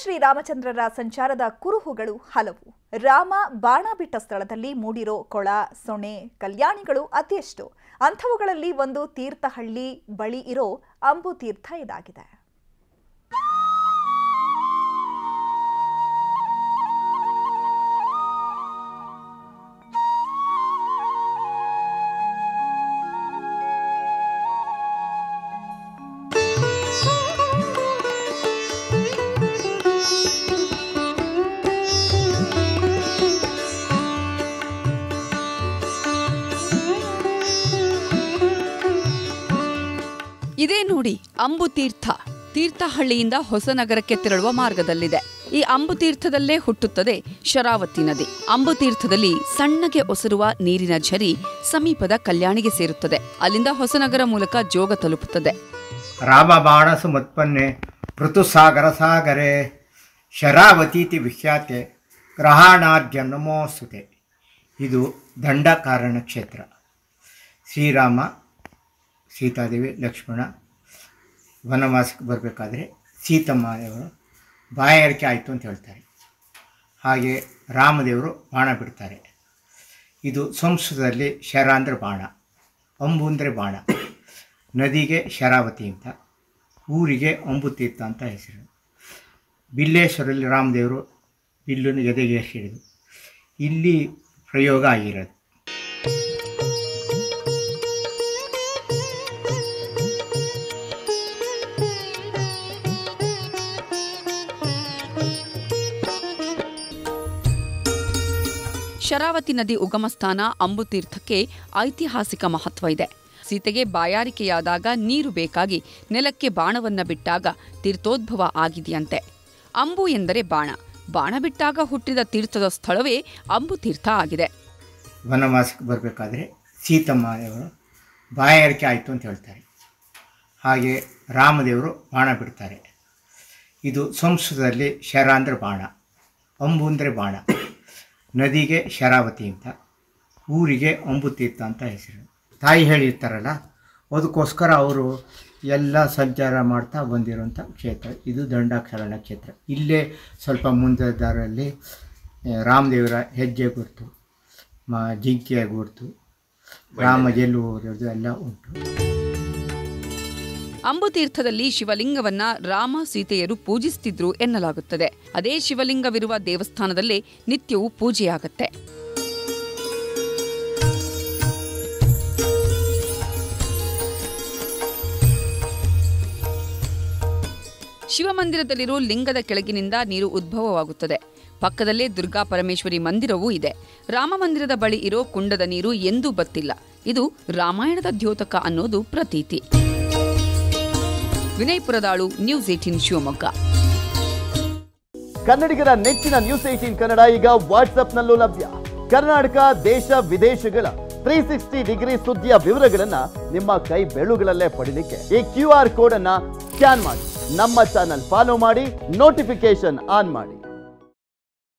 ಶ್ರೀರಾಮಚಂದ್ರರ ಸಂಚಾರದ ಕುರುಹುಗಳು ಹಲವು. ರಾಮ ಬಾಣ ಬಿಟ್ಟ ಸ್ಥಳದಲ್ಲಿ ಮೂಡಿರೋ ಕೊಳ, ಸೊಣೆ, ಕಲ್ಯಾಣಿಗಳು ಅದೆಷ್ಟು. ಅಂಥವುಗಳಲ್ಲಿ ಒಂದು ತೀರ್ಥಹಳ್ಳಿ ಬಳಿ ಇರೋ ಅಂಬು ತೀರ್ಥ ಇದಾಗಿದೆ. ಇದೇ ನೋಡಿ ಅಂಬು ತೀರ್ಥ. ತೀರ್ಥಹಳ್ಳಿಯಿಂದ ಹೊಸನಗರಕ್ಕೆ ತೆರಳುವ ಮಾರ್ಗದಲ್ಲಿದೆ. ಈ ಅಂಬು ತೀರ್ಥದಲ್ಲೇ ಹುಟ್ಟುತ್ತದೆ ಶರಾವತಿ ನದಿ. ಅಂಬು ತೀರ್ಥದಲ್ಲಿ ಸಣ್ಣಗೆ ಒಸರುವ ನೀರಿನ ಝರಿ ಸಮೀಪದ ಕಲ್ಯಾಣಿಗೆ ಸೇರುತ್ತದೆ. ಅಲ್ಲಿಂದ ಹೊಸನಗರ ಮೂಲಕ ಜೋಗ ತಲುಪುತ್ತದೆ. ರಾಮ ಬಾಣಸು ಮುತ್ಪನ್ನೆ ಋತುಸಾಗರ ಸಾಗರೆ ಶರಾವತೀತಿ ವಿಖ್ಯಾತೆ ಗ್ರಹಾಣಾದ್ಯ ನಮೋಸ್ತುತೆ. ಇದು ದಂಡಕಾರಣ ಕ್ಷೇತ್ರ. ಶ್ರೀರಾಮ, ಸೀತಾದೇವಿ, ಲಕ್ಷ್ಮಣ ವನವಾಸಕ್ಕೆ ಬರಬೇಕಾದ್ರೆ ಸೀತಮ್ಮನವರು ಬಾಯಾರಿಕೆ ಆಯಿತು ಅಂತ ಹೇಳ್ತಾರೆ. ಹಾಗೆ ರಾಮದೇವರು ಬಾಣ ಬಿಡ್ತಾರೆ. ಇದು ಸಂಸ್ಕೃತದಲ್ಲಿ ಶರ ಅಂದರೆ ಬಾಣ, ಅಂಬು ಅಂದರೆ ಬಾಣ. ನದಿಗೆ ಶರಾವತಿ ಅಂತ, ಊರಿಗೆ ಅಂಬು ತೀರ್ಥ ಅಂತ ಹೆಸರು. ಬಿಲ್ಲೇಶ್ವರಲ್ಲಿ ರಾಮದೇವರು ಬಿಲ್ಲನ್ನು ಎದೆಗೆ ಹಿಡಿದು ಇಲ್ಲಿ ಪ್ರಯೋಗ ಆಗಿರೋದು. ಶರಾವತಿ ನದಿ ಉಗಮಸ್ಥಾನ ಅಂಬು ತೀರ್ಥಕ್ಕೆ ಐತಿಹಾಸಿಕ ಮಹತ್ವ ಇದೆ. ಸೀತೆಗೆ ಬಾಯಾರಿಕೆಯಾದಾಗ ನೀರು ಬೇಕಾಗಿ ನೆಲಕ್ಕೆ ಬಾಣವನ್ನ ಬಿಟ್ಟಾಗ ತೀರ್ಥೋದ್ಭವ ಆಗಿದೆಯಂತೆ. ಅಂಬು ಎಂದರೆ ಬಾಣ. ಬಾಣ ಬಿಟ್ಟಾಗ ಹುಟ್ಟಿದ ತೀರ್ಥದ ಸ್ಥಳವೇ ಅಂಬು ತೀರ್ಥ ಆಗಿದೆ. ವನವಾಸಕ್ಕೆ ಬರಬೇಕಾದ್ರೆ ಸೀತಮ್ಮನವರು ಬಾಯಾರಿಕೆ ಆಯಿತು ಅಂತ ಹೇಳ್ತಾರೆ. ಹಾಗೆ ರಾಮದೇವರು ಬಾಣ ಬಿಡ್ತಾರೆ. ಇದು ಸಂಸ್ಕೃತದಲ್ಲಿ ಶರ ಅಂದರೆ ಬಾಣ, ಅಂಬು ಅಂದರೆ ಬಾಣ. ನದಿಗೆ ಶರಾವತಿ ಅಂತ, ಊರಿಗೆ ಅಂಬು ತೀರ್ಥ ಅಂತ ಹೆಸರು. ತಾಯಿ ಹೇಳಿರ್ತಾರಲ್ಲ, ಅದಕ್ಕೋಸ್ಕರ ಅವರು ಎಲ್ಲ ಸಂಚಾರ ಮಾಡ್ತಾ ಬಂದಿರೋಂಥ ಕ್ಷೇತ್ರ. ಇದು ದಂಡಾಕಾರಣ ಕ್ಷೇತ್ರ. ಇಲ್ಲೇ ಸ್ವಲ್ಪ ಮುಂದದಾರಲ್ಲಿ ರಾಮದೇವರ ಹೆಜ್ಜೆ ಗುರುತು, ಜಿಂಕೆಯ ಗುರುತು, ರಾಮ ಗೆಲ್ಲು ಹೋಗೋದು ಎಲ್ಲ ಉಂಟು. ಅಂಬು ತೀರ್ಥದಲ್ಲಿ ಶಿವಲಿಂಗವನ್ನ ರಾಮ ಸೀತೆಯರು ಪೂಜಿಸುತ್ತಿದ್ರು ಎನ್ನಲಾಗುತ್ತದೆ. ಅದೇ ಶಿವಲಿಂಗವಿರುವ ದೇವಸ್ಥಾನದಲ್ಲೇ ನಿತ್ಯವೂ ಪೂಜೆಯಾಗತ್ತೆ. ಶಿವಮಂದಿರದಲ್ಲಿರೋ ಲಿಂಗದ ಕೆಳಗಿನಿಂದ ನೀರು ಉದ್ಭವವಾಗುತ್ತದೆ. ಪಕ್ಕದಲ್ಲೇ ದುರ್ಗಾ ಪರಮೇಶ್ವರಿ ಮಂದಿರವೂ ಇದೆ. ರಾಮ ಮಂದಿರದ ಬಳಿ ಇರೋ ಕುಂಡದ ನೀರು ಎಂದೂ ಬತ್ತಿಲ್ಲ. ಇದು ರಾಮಾಯಣದ ದ್ಯೋತಕ ಅನ್ನೋದು ಪ್ರತೀತಿ. ವಿನಯ್ ಪುರದಾಳು, ನ್ಯೂಸ್ 18 ಶಿವಮೊಗ್ಗ. ಕನ್ನಡಿಗರ ನೆಚ್ಚಿನ ನ್ಯೂಸ್ 18 ಕನ್ನಡ ಈಗ ವಾಟ್ಸ್ಆಪ್ನಲ್ಲೂ ಲಭ್ಯ. ಕರ್ನಾಟಕ, ದೇಶ ವಿದೇಶಗಳ 360 ಡಿಗ್ರಿ ಸುದ್ದಿಯ ವಿವರಗಳನ್ನ ನಿಮ್ಮ ಕೈ ಬೆಳುಗಳಲ್ಲೇ ಪಡಿಲಿಕ್ಕೆ ಈ QR ಕೋಡ್ ಅನ್ನ ಸ್ಕ್ಯಾನ್ ಮಾಡಿ, ನಮ್ಮ ಚಾನಲ್ ಫಾಲೋ ಮಾಡಿ, ನೋಟಿಫಿಕೇಶನ್ ಆನ್ ಮಾಡಿ.